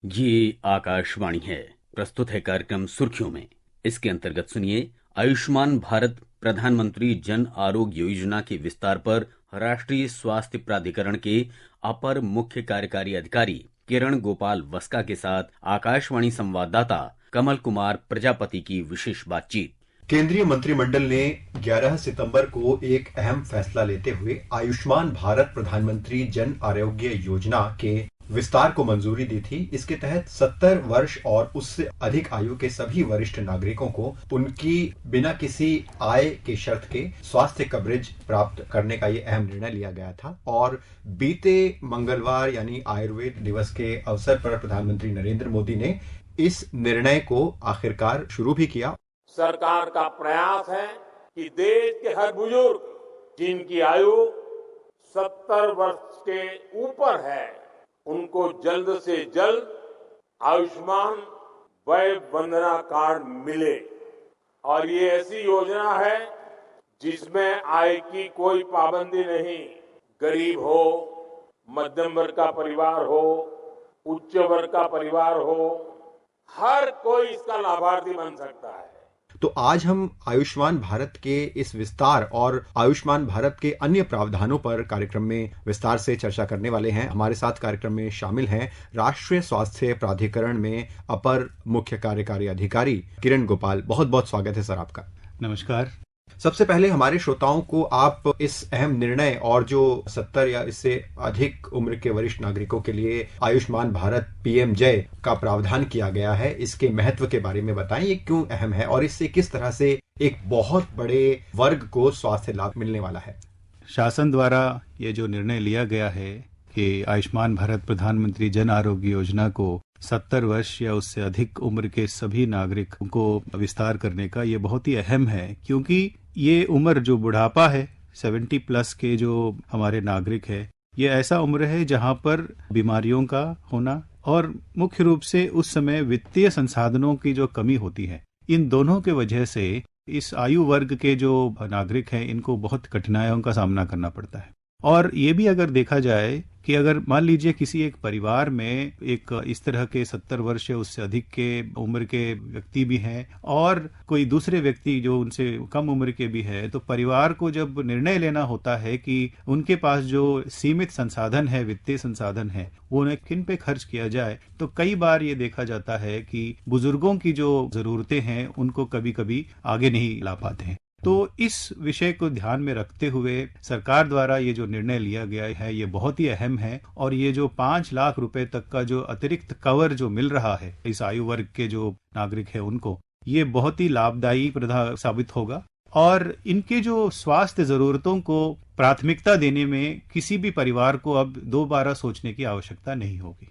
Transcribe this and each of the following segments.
ये आकाशवाणी है। प्रस्तुत है कार्यक्रम सुर्खियों में। इसके अंतर्गत सुनिए आयुष्मान भारत प्रधानमंत्री जन आरोग्य योजना के विस्तार पर राष्ट्रीय स्वास्थ्य प्राधिकरण के अपर मुख्य कार्यकारी अधिकारी किरण गोपाल वस्का के साथ आकाशवाणी संवाददाता कमल कुमार प्रजापति की विशेष बातचीत। केंद्रीय मंत्रिमंडल ने 11 सितंबर को एक अहम फैसला लेते हुए आयुष्मान भारत प्रधानमंत्री जन आरोग्य योजना के विस्तार को मंजूरी दी थी। इसके तहत 70 वर्ष और उससे अधिक आयु के सभी वरिष्ठ नागरिकों को उनकी बिना किसी आय के शर्त के स्वास्थ्य कवरेज प्राप्त करने का ये अहम निर्णय लिया गया था। और बीते मंगलवार यानी आयुर्वेद दिवस के अवसर पर प्रधानमंत्री नरेंद्र मोदी ने इस निर्णय को आखिरकार शुरू भी किया। सरकार का प्रयास है कि देश के हर बुजुर्ग जिनकी आयु 70 वर्ष के ऊपर है उनको जल्द से जल्द आयुष्मान वय वंदना कार्ड मिले। और ये ऐसी योजना है जिसमें आय की कोई पाबंदी नहीं। गरीब हो, मध्यम वर्ग का परिवार हो, उच्च वर्ग का परिवार हो, हर कोई इसका लाभार्थी बन सकता है। तो आज हम आयुष्मान भारत के इस विस्तार और आयुष्मान भारत के अन्य प्रावधानों पर कार्यक्रम में विस्तार से चर्चा करने वाले हैं। हमारे साथ कार्यक्रम में शामिल हैं राष्ट्रीय स्वास्थ्य प्राधिकरण में अपर मुख्य कार्यकारी अधिकारी किरण गोपाल। बहुत बहुत स्वागत है सर आपका। नमस्कार। सबसे पहले हमारे श्रोताओं को आप इस अहम निर्णय और जो 70 या इससे अधिक उम्र के वरिष्ठ नागरिकों के लिए आयुष्मान भारत पीएम जय का प्रावधान किया गया है, इसके महत्व के बारे में बताएं। ये क्यों अहम है और इससे किस तरह से एक बहुत बड़े वर्ग को स्वास्थ्य लाभ मिलने वाला है। शासन द्वारा ये जो निर्णय लिया गया है कि आयुष्मान भारत प्रधानमंत्री जन आरोग्य योजना को 70 वर्ष या उससे अधिक उम्र के सभी नागरिकों को विस्तार करने का, ये बहुत ही अहम है। क्योंकि ये उम्र जो बुढ़ापा है, 70 प्लस के जो हमारे नागरिक है, ये ऐसा उम्र है जहां पर बीमारियों का होना और मुख्य रूप से उस समय वित्तीय संसाधनों की जो कमी होती है, इन दोनों के वजह से इस आयु वर्ग के जो नागरिक हैं इनको बहुत कठिनाइयों का सामना करना पड़ता है। और ये भी अगर देखा जाए कि अगर मान लीजिए किसी एक परिवार में एक इस तरह के 70 वर्ष या उससे अधिक के उम्र के व्यक्ति भी हैं और कोई दूसरे व्यक्ति जो उनसे कम उम्र के भी है, तो परिवार को जब निर्णय लेना होता है कि उनके पास जो सीमित संसाधन है, वित्तीय संसाधन है, वो उन्हें किन पे खर्च किया जाए, तो कई बार ये देखा जाता है कि बुजुर्गों की जो जरूरतें हैं उनको कभी कभी आगे नहीं ला पाते हैं। तो इस विषय को ध्यान में रखते हुए सरकार द्वारा ये जो निर्णय लिया गया है ये बहुत ही अहम है। और ये जो 5 लाख रुपए तक का जो अतिरिक्त कवर जो मिल रहा है इस आयु वर्ग के जो नागरिक है उनको, ये बहुत ही लाभदायी साबित होगा। और इनके जो स्वास्थ्य जरूरतों को प्राथमिकता देने में किसी भी परिवार को अब दोबारा सोचने की आवश्यकता नहीं होगी।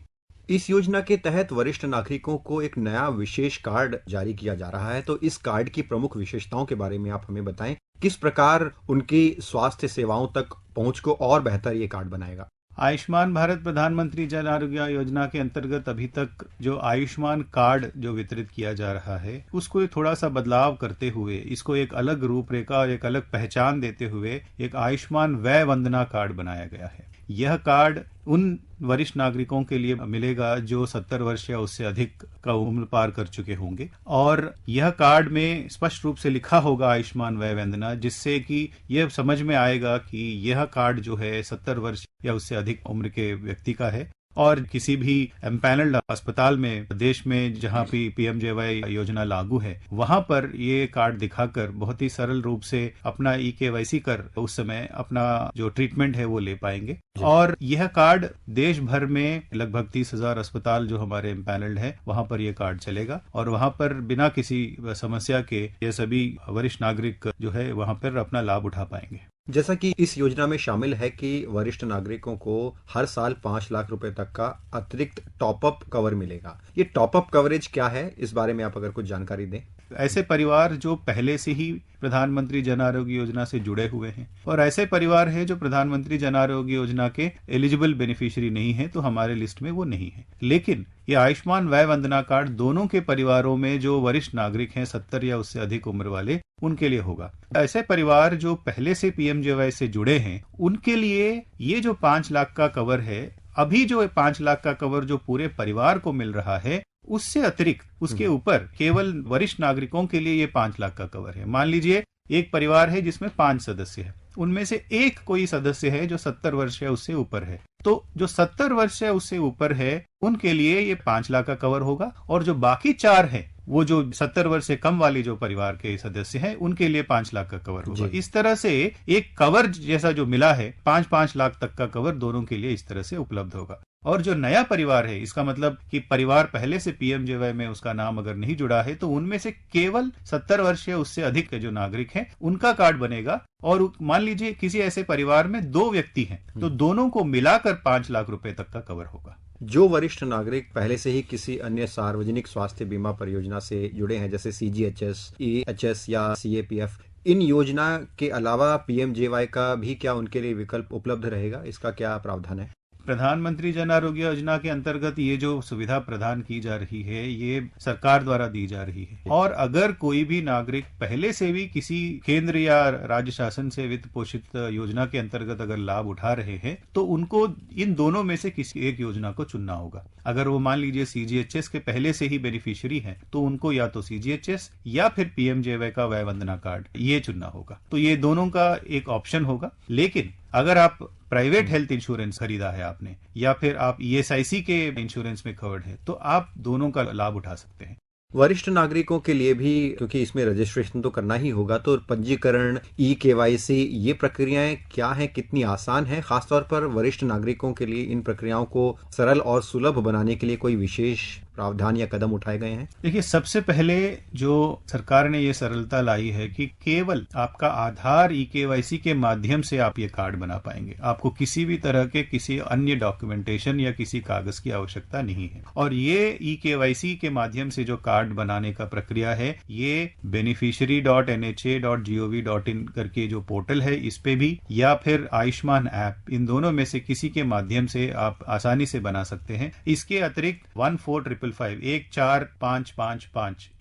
इस योजना के तहत वरिष्ठ नागरिकों को एक नया विशेष कार्ड जारी किया जा रहा है। तो इस कार्ड की प्रमुख विशेषताओं के बारे में आप हमें बताएं। किस प्रकार उनकी स्वास्थ्य सेवाओं तक पहुंच को और बेहतर ये कार्ड बनाएगा। आयुष्मान भारत प्रधानमंत्री जन आरोग्य योजना के अंतर्गत अभी तक जो आयुष्मान कार्ड जो वितरित किया जा रहा है उसको थोड़ा सा बदलाव करते हुए, इसको एक अलग रूपरेखा और एक अलग पहचान देते हुए एक आयुष्मान वय वंदना कार्ड बनाया गया है। यह कार्ड उन वरिष्ठ नागरिकों के लिए मिलेगा जो 70 वर्ष या उससे अधिक का उम्र पार कर चुके होंगे। और यह कार्ड में स्पष्ट रूप से लिखा होगा आयुष्मान वय वंदना, जिससे कि यह समझ में आएगा कि यह कार्ड जो है 70 वर्ष या उससे अधिक उम्र के व्यक्ति का है। और किसी भी एम्पैनल्ड अस्पताल में देश में जहां भी पीएमजेवाई योजना लागू है, वहां पर ये कार्ड दिखाकर बहुत ही सरल रूप से अपना ईकेवाईसी कर उस समय अपना जो ट्रीटमेंट है वो ले पाएंगे। और यह कार्ड देश भर में लगभग 30,000 अस्पताल जो हमारे एम्पैनल्ड है वहां पर यह कार्ड चलेगा और वहां पर बिना किसी समस्या के ये सभी वरिष्ठ नागरिक जो है वहां पर अपना लाभ उठा पाएंगे। जैसा कि इस योजना में शामिल है कि वरिष्ठ नागरिकों को हर साल 5 लाख रुपए तक का अतिरिक्त टॉपअप कवर मिलेगा। ये टॉपअप कवरेज क्या है, इस बारे में आप अगर कुछ जानकारी दें। ऐसे परिवार जो पहले से ही प्रधानमंत्री जन आरोग्य योजना से जुड़े हुए हैं और ऐसे परिवार हैं जो प्रधानमंत्री जन आरोग्य योजना के एलिजिबल बेनिफिशियरी नहीं है, तो हमारे लिस्ट में वो नहीं है। लेकिन ये आयुष्मान वय वंदना कार्ड दोनों के परिवारों में जो वरिष्ठ नागरिक हैं 70 या उससे अधिक उम्र वाले, उनके लिए होगा। ऐसे परिवार जो पहले से पीएमजेवाई से जुड़े हैं उनके लिए ये जो 5 लाख का कवर है अभी जो 5 लाख का कवर जो पूरे परिवार को मिल रहा है, उससे अतिरिक्त उसके ऊपर केवल वरिष्ठ नागरिकों के लिए ये 5 लाख का कवर है। मान लीजिए एक परिवार है जिसमें 5 सदस्य है, उनमें से एक कोई सदस्य है जो 70 वर्ष या उससे ऊपर है, तो जो 70 वर्ष या उससे ऊपर है उनके लिए ये 5 लाख का कवर होगा, और जो बाकी 4 है वो जो 70 वर्ष से कम वाले जो परिवार के सदस्य हैं उनके लिए 5 लाख का कवर होगा। इस तरह से एक कवर जैसा जो मिला है 5-5 लाख तक का कवर दोनों के लिए इस तरह से उपलब्ध होगा। और जो नया परिवार है, इसका मतलब कि परिवार पहले से पीएमजेवाई में उसका नाम अगर नहीं जुड़ा है, तो उनमें से केवल 70 वर्ष या उससे अधिक के जो नागरिक हैं उनका कार्ड बनेगा। और मान लीजिए किसी ऐसे परिवार में 2 व्यक्ति हैं, तो दोनों को मिलाकर 5 लाख रुपए तक का कवर होगा। जो वरिष्ठ नागरिक पहले से ही किसी अन्य सार्वजनिक स्वास्थ्य बीमा परियोजना से जुड़े हैं, जैसे सीजीएचएस, ईएचएस या सीएपीएफ, इन योजना के अलावा पीएमजेवाई का भी क्या उनके लिए विकल्प उपलब्ध रहेगा? इसका क्या प्रावधान है? प्रधानमंत्री जन आरोग्य योजना के अंतर्गत ये जो सुविधा प्रदान की जा रही है, ये सरकार द्वारा दी जा रही है। और अगर कोई भी नागरिक पहले से भी किसी केंद्र या राज्य शासन से वित्त पोषित योजना के अंतर्गत अगर लाभ उठा रहे हैं, तो उनको इन दोनों में से किसी एक योजना को चुनना होगा। अगर वो मान लीजिए सीजीएचएस के पहले से ही बेनिफिशियरी हैं, तो उनको या तो सीजीएचएस या फिर पीएमजेवाई का वय वंदना कार्ड ये चुनना होगा। तो ये दोनों का एक ऑप्शन होगा। लेकिन अगर आप प्राइवेट हेल्थ इंश्योरेंस खरीदा है आपने, या फिर आप ईएसआईसी के इंश्योरेंस में कवर्ड है, तो आप दोनों का लाभ उठा सकते हैं। वरिष्ठ नागरिकों के लिए भी, क्योंकि इसमें रजिस्ट्रेशन तो करना ही होगा, तो पंजीकरण, ई-केवाईसी, ये प्रक्रियाएं क्या हैं, कितनी आसान है? खासतौर पर वरिष्ठ नागरिकों के लिए इन प्रक्रियाओं को सरल और सुलभ बनाने के लिए कोई विशेष प्रावधान या कदम उठाए गए हैं? देखिए, सबसे पहले जो सरकार ने ये सरलता लाई है कि केवल आपका आधार ई-केवाईसी के माध्यम से आप ये कार्ड बना पाएंगे। आपको किसी भी तरह के किसी अन्य डॉक्यूमेंटेशन या किसी कागज की आवश्यकता नहीं है। और ये ई-केवाईसी के माध्यम से जो कार्ड बनाने का प्रक्रिया है, ये beneficiary.nha.gov.in करके जो पोर्टल है, इस पे भी, या फिर आयुष्मान ऐप, इन दोनों में से किसी के माध्यम से आप आसानी से बना सकते हैं। इसके अतिरिक्त 1455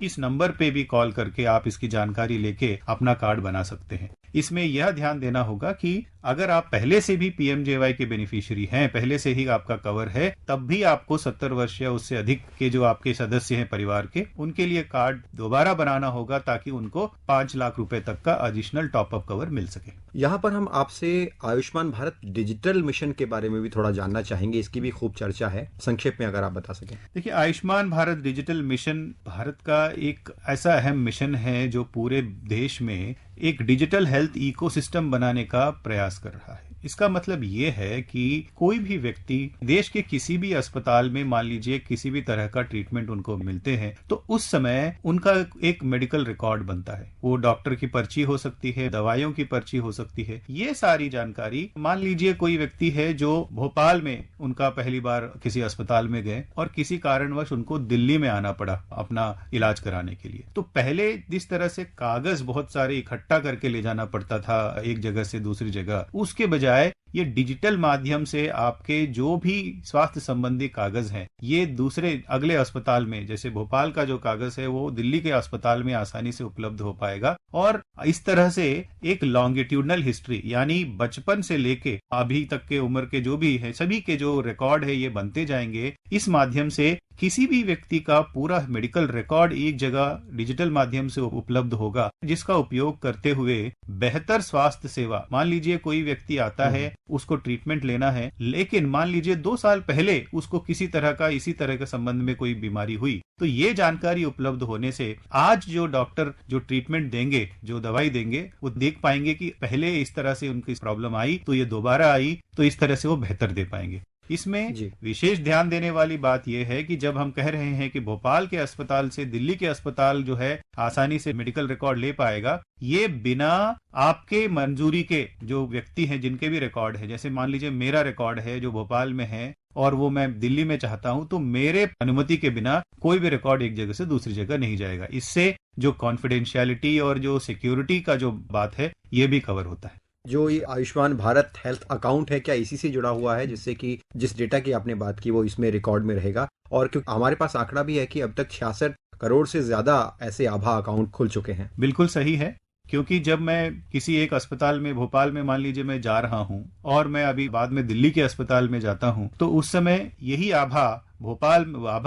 इस नंबर पे भी कॉल करके आप इसकी जानकारी लेके अपना कार्ड बना सकते हैं। इसमें यह ध्यान देना होगा कि अगर आप पहले से भी पीएमजेवाई के बेनिफिशियरी हैं, पहले से ही आपका कवर है, तब भी आपको 70 वर्ष या उससे अधिक के जो आपके सदस्य हैं परिवार के, उनके लिए कार्ड दोबारा बनाना होगा, ताकि उनको 5 लाख रुपए तक का एडिशनल टॉपअप कवर मिल सके। यहाँ पर हम आपसे आयुष्मान भारत डिजिटल मिशन के बारे में भी थोड़ा जानना चाहेंगे। इसकी भी खूब चर्चा है, संक्षेप में अगर आप बता सकें। देखिए, आयुष्मान भारत डिजिटल मिशन भारत का एक ऐसा अहम मिशन है जो पूरे देश में एक डिजिटल हेल्थ इकोसिस्टम बनाने का प्रयास कर रहा है। इसका मतलब ये है कि कोई भी व्यक्ति देश के किसी भी अस्पताल में, मान लीजिए किसी भी तरह का ट्रीटमेंट उनको मिलते हैं, तो उस समय उनका एक मेडिकल रिकॉर्ड बनता है। वो डॉक्टर की पर्ची हो सकती है, दवाइयों की पर्ची हो सकती है। ये सारी जानकारी, मान लीजिए कोई व्यक्ति है जो भोपाल में उनका पहली बार किसी अस्पताल में गए और किसी कारणवश उनको दिल्ली में आना पड़ा अपना इलाज कराने के लिए, तो पहले जिस तरह से कागज बहुत सारे इकट्ठा करके ले जाना पड़ता था एक जगह से दूसरी जगह, उसके बजाय ये डिजिटल माध्यम से आपके जो भी स्वास्थ्य संबंधी कागज हैं, ये दूसरे अगले अस्पताल में, जैसे भोपाल का जो कागज है वो दिल्ली के अस्पताल में आसानी से उपलब्ध हो पाएगा। और इस तरह से एक लॉन्गिट्यूडनल हिस्ट्री, यानी बचपन से लेके अभी तक के उम्र के जो भी है, सभी के जो रिकॉर्ड है, ये बनते जाएंगे। इस माध्यम से किसी भी व्यक्ति का पूरा मेडिकल रिकॉर्ड एक जगह डिजिटल माध्यम से उपलब्ध होगा, जिसका उपयोग करते हुए बेहतर स्वास्थ्य सेवा, मान लीजिए कोई व्यक्ति आता है, उसको ट्रीटमेंट लेना है, लेकिन मान लीजिए 2 साल पहले उसको किसी तरह का इसी तरह के संबंध में कोई बीमारी हुई, तो ये जानकारी उपलब्ध होने से आज जो डॉक्टर जो ट्रीटमेंट देंगे, जो दवाई देंगे, वो देख पाएंगे कि पहले इस तरह से उनकी प्रॉब्लम आई, तो ये दोबारा आई, तो इस तरह से वो बेहतर दे पाएंगे। इसमें विशेष ध्यान देने वाली बात यह है कि जब हम कह रहे हैं कि भोपाल के अस्पताल से दिल्ली के अस्पताल जो है आसानी से मेडिकल रिकॉर्ड ले पाएगा, ये बिना आपके मंजूरी के जो व्यक्ति हैं जिनके भी रिकॉर्ड है, जैसे मान लीजिए मेरा रिकॉर्ड है जो भोपाल में है और वो मैं दिल्ली में चाहता हूं, तो मेरे अनुमति के बिना कोई भी रिकॉर्ड एक जगह से दूसरी जगह नहीं जाएगा। इससे जो कॉन्फिडेंशियलिटी और जो सिक्योरिटी का जो बात है, ये भी कवर होता है। जो ये आयुष्मान भारत हेल्थ अकाउंट है, क्या इसी से जुड़ा हुआ है, जिससे कि जिस डेटा की आपने बात की वो इसमें रिकॉर्ड में रहेगा? और क्योंकि हमारे पास आंकड़ा भी है कि अब तक 66 करोड़ से ज्यादा ऐसे आभा अकाउंट खुल चुके हैं। बिल्कुल सही है, क्योंकि जब मैं किसी एक अस्पताल में भोपाल में मान लीजिए मैं जा रहा हूं और मैं अभी बाद में दिल्ली के अस्पताल में जाता हूं, तो उस समय यही आभा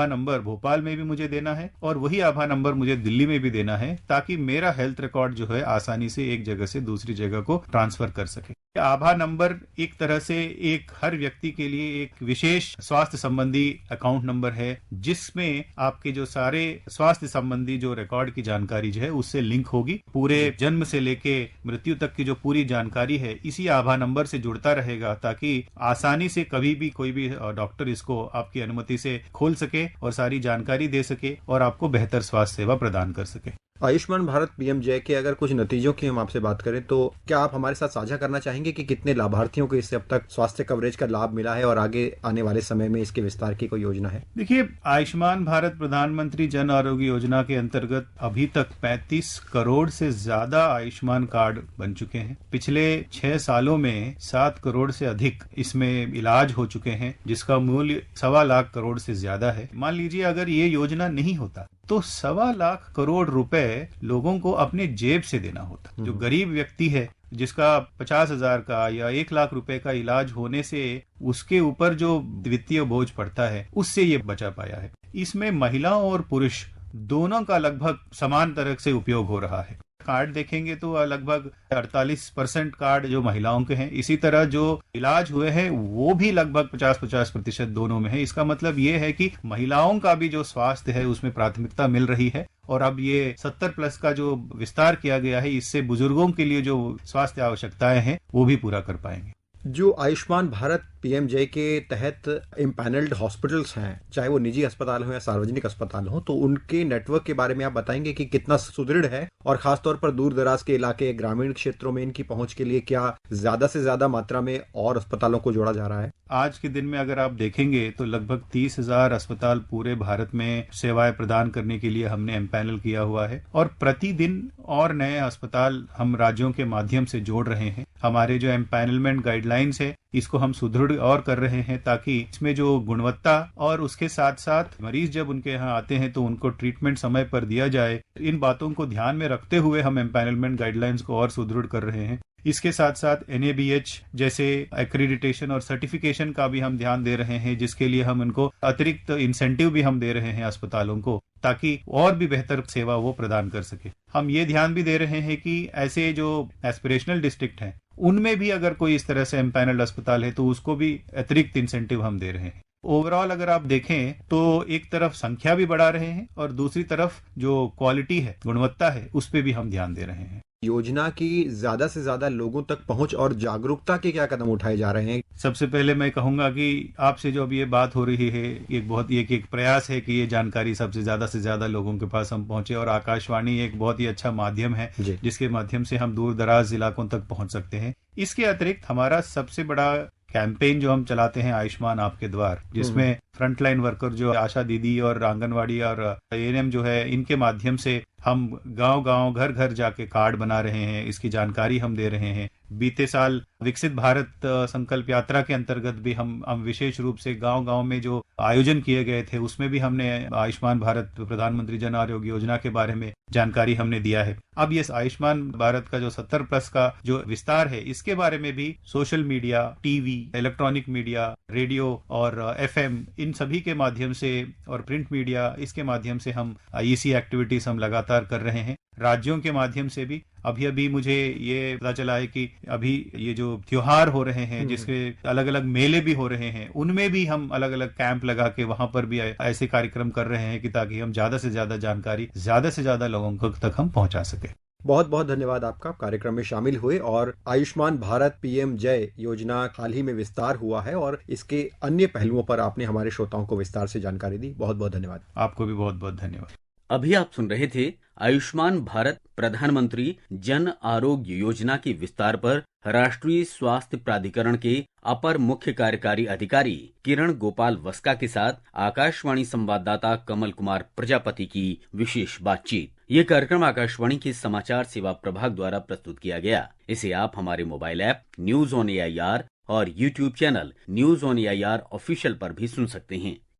नंबर भोपाल में भी मुझे देना है और वही आभा नंबर मुझे दिल्ली में भी देना है, ताकि मेरा हेल्थ रिकॉर्ड जो है आसानी से एक जगह से दूसरी जगह को ट्रांसफर कर सके। आभा नंबर एक तरह से एक हर व्यक्ति के लिए एक विशेष स्वास्थ्य संबंधी अकाउंट नंबर है, जिसमें आपके जो सारे स्वास्थ्य संबंधी जो रिकॉर्ड की जानकारी जो है उससे लिंक होगी। पूरे जन्म से लेके मृत्यु तक की जो पूरी जानकारी है इसी आभा नंबर से जुड़ता रहेगा, ताकि आसानी से कभी भी कोई भी डॉक्टर इसको आपकी अनुमति से खोल सके और सारी जानकारी दे सके और आपको बेहतर स्वास्थ्य सेवा प्रदान कर सके। आयुष्मान भारत पीएम जय के अगर कुछ नतीजों की हम आपसे बात करें तो क्या आप हमारे साथ साझा करना चाहेंगे कि कितने लाभार्थियों को इससे अब तक स्वास्थ्य कवरेज का लाभ मिला है और आगे आने वाले समय में इसके विस्तार की कोई योजना है? देखिए, आयुष्मान भारत प्रधानमंत्री जन आरोग्य योजना के अंतर्गत अभी तक 35 करोड़ से ज्यादा आयुष्मान कार्ड बन चुके हैं। पिछले 6 सालों में 7 करोड़ से अधिक इसमें इलाज हो चुके हैं, जिसका मूल्य 1.25 लाख करोड़ से ज्यादा है। मान लीजिए अगर ये योजना नहीं होता तो 1.25 लाख करोड़ रुपए लोगों को अपने जेब से देना होता। जो गरीब व्यक्ति है जिसका 50,000 का या 1 लाख रुपए का इलाज होने से उसके ऊपर जो वित्तीय बोझ पड़ता है उससे ये बचा पाया है। इसमें महिलाओं और पुरुष दोनों का लगभग समान तरह से उपयोग हो रहा है। कार्ड देखेंगे तो लगभग 48% कार्ड जो महिलाओं के हैं, इसी तरह जो इलाज हुए हैं वो भी लगभग 50-50% दोनों में है। इसका मतलब ये है कि महिलाओं का भी जो स्वास्थ्य है उसमें प्राथमिकता मिल रही है और अब ये 70+ का जो विस्तार किया गया है, इससे बुजुर्गों के लिए जो स्वास्थ्य आवश्यकताएं हैं वो भी पूरा कर पाएंगे। जो आयुष्मान भारत पीएमजे के तहत इम्पैनल्ड हॉस्पिटल्स हैं, चाहे वो निजी अस्पताल हो या सार्वजनिक अस्पताल हो, तो उनके नेटवर्क के बारे में आप बताएंगे कि कितना सुदृढ़ है और खासतौर पर दूर दराज के इलाके, ग्रामीण क्षेत्रों में इनकी पहुंच के लिए क्या ज्यादा से ज्यादा मात्रा में और अस्पतालों को जोड़ा जा रहा है? आज के दिन में अगर आप देखेंगे तो लगभग 30,000 अस्पताल पूरे भारत में सेवाएं प्रदान करने के लिए हमने एम्पैनल किया हुआ है और प्रतिदिन और नए अस्पताल हम राज्यों के माध्यम से जोड़ रहे हैं। हमारे जो एम्पैनलमेंट गाइडलाइंस है इसको हम सुदृढ़ और कर रहे हैं, ताकि इसमें जो गुणवत्ता और उसके साथ साथ मरीज जब उनके यहाँ आते हैं तो उनको ट्रीटमेंट समय पर दिया जाए, इन बातों को ध्यान में रखते हुए हम एम्पैनलमेंट गाइडलाइंस को और सुदृढ़ कर रहे हैं। इसके साथ साथ NABH जैसे एक्रेडिटेशन और सर्टिफिकेशन का भी हम ध्यान दे रहे हैं, जिसके लिए हम इनको अतिरिक्त इंसेंटिव भी हम दे रहे हैं अस्पतालों को, ताकि और भी बेहतर सेवा वो प्रदान कर सके। हम ये ध्यान भी दे रहे हैं कि ऐसे जो एस्पिरेशनल डिस्ट्रिक्ट हैं उनमें भी अगर कोई इस तरह से एम्पैनल्ड अस्पताल है तो उसको भी अतिरिक्त इंसेंटिव हम दे रहे हैं। ओवरऑल अगर आप देखें तो एक तरफ संख्या भी बढ़ा रहे हैं और दूसरी तरफ जो क्वालिटी है, गुणवत्ता है, उस पर भी हम ध्यान दे रहे हैं। योजना की ज्यादा से ज्यादा लोगों तक पहुंच और जागरूकता के क्या कदम उठाए जा रहे हैं? सबसे पहले मैं कहूंगा कि आपसे जो अभी ये बात हो रही है, एक प्रयास है कि ये जानकारी सबसे ज्यादा लोगों के पास हम पहुंचे और आकाशवाणी एक बहुत ही अच्छा माध्यम है जिसके माध्यम से हम दूर दराज इलाकों तक पहुंच सकते हैं। इसके अतिरिक्त हमारा सबसे बड़ा कैंपेन जो हम चलाते हैं आयुष्मान आपके द्वार, जिसमें फ्रंटलाइन वर्कर जो आशा दीदी और आंगनवाड़ी और ANM जो है, इनके माध्यम से हम गांव-गांव, घर-घर जाके कार्ड बना रहे हैं, इसकी जानकारी हम दे रहे हैं। बीते साल विकसित भारत संकल्प यात्रा के अंतर्गत भी हम विशेष रूप से गांव-गांव में जो आयोजन किए गए थे उसमें भी हमने आयुष्मान भारत प्रधानमंत्री जन आरोग्य योजना के बारे में जानकारी हमने दिया है। अब ये आयुष्मान भारत का जो 70+ का जो विस्तार है, इसके बारे में भी social media, TV, electronic media, radio और FM, इन सभी के माध्यम से और प्रिंट मीडिया, इसके माध्यम से हम IEC एक्टिविटीज हम लगातार कर रहे हैं। राज्यों के माध्यम से भी अभी मुझे ये पता चला है कि अभी ये जो त्योहार हो रहे हैं, जिसके अलग अलग मेले भी हो रहे हैं, उनमें भी हम अलग अलग कैंप लगा के वहां पर भी ऐसे कार्यक्रम कर रहे हैं कि ताकि हम ज्यादा से ज्यादा जानकारी ज्यादा से ज्यादा लोगों तक हम पहुंचा सके। बहुत बहुत धन्यवाद आपका कार्यक्रम में शामिल हुए और आयुष्मान भारत PM जय योजना हाल ही में विस्तार हुआ है और इसके अन्य पहलुओं पर आपने हमारे श्रोताओं को विस्तार से जानकारी दी। बहुत बहुत धन्यवाद। आपको भी बहुत बहुत धन्यवाद। अभी आप सुन रहे थे आयुष्मान भारत प्रधानमंत्री जन आरोग्य योजना के विस्तार पर राष्ट्रीय स्वास्थ्य प्राधिकरण के अपर मुख्य कार्यकारी अधिकारी किरण गोपाल वस्का के साथ आकाशवाणी संवाददाता कमल कुमार प्रजापति की विशेष बातचीत। ये कार्यक्रम आकाशवाणी के समाचार सेवा प्रभाग द्वारा प्रस्तुत किया गया। इसे आप हमारे mobile app news on AIR और YouTube channel news on AIR official पर भी सुन सकते हैं।